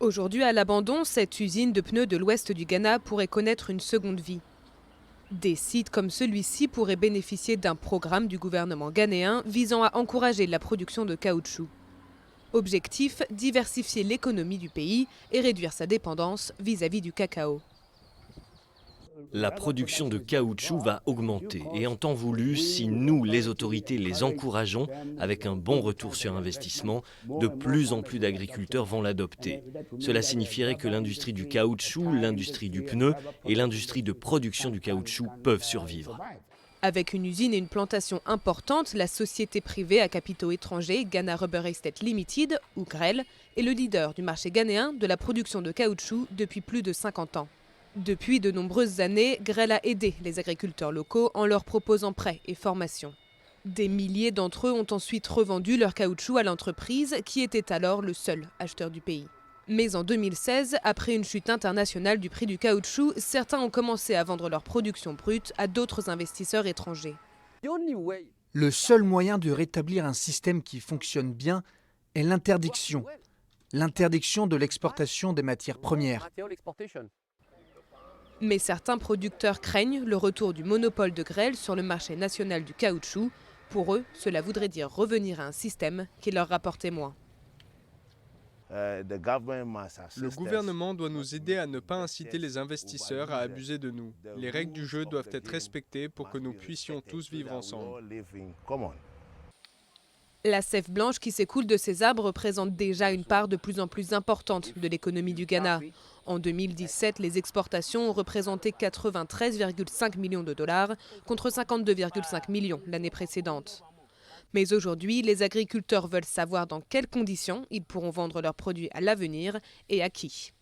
Aujourd'hui à l'abandon, cette usine de pneus de l'ouest du Ghana pourrait connaître une seconde vie. Des sites comme celui-ci pourraient bénéficier d'un programme du gouvernement ghanéen visant à encourager la production de caoutchouc. Objectif, diversifier l'économie du pays et réduire sa dépendance vis-à-vis du cacao. La production de caoutchouc va augmenter et en temps voulu, si nous, les autorités, les encourageons avec un bon retour sur investissement, de plus en plus d'agriculteurs vont l'adopter. Cela signifierait que l'industrie du caoutchouc, l'industrie du pneu et l'industrie de production du caoutchouc peuvent survivre. Avec une usine et une plantation importante, la société privée à capitaux étrangers, Ghana Rubber Estate Limited, ou GREL, est le leader du marché ghanéen de la production de caoutchouc depuis plus de 50 ans. Depuis de nombreuses années, GREL a aidé les agriculteurs locaux en leur proposant prêts et formations. Des milliers d'entre eux ont ensuite revendu leur caoutchouc à l'entreprise qui était alors le seul acheteur du pays. Mais en 2016, après une chute internationale du prix du caoutchouc, certains ont commencé à vendre leur production brute à d'autres investisseurs étrangers. Le seul moyen de rétablir un système qui fonctionne bien est l'interdiction. L'interdiction de l'exportation des matières premières. Mais certains producteurs craignent le retour du monopole de GREL sur le marché national du caoutchouc. Pour eux, cela voudrait dire revenir à un système qui leur rapportait moins. Le gouvernement doit nous aider à ne pas inciter les investisseurs à abuser de nous. Les règles du jeu doivent être respectées pour que nous puissions tous vivre ensemble. La sève blanche qui s'écoule de ces arbres représente déjà une part de plus en plus importante de l'économie du Ghana. En 2017, les exportations ont représenté 93,5 millions de dollars contre 52,5 millions l'année précédente. Mais aujourd'hui, les agriculteurs veulent savoir dans quelles conditions ils pourront vendre leurs produits à l'avenir et à qui.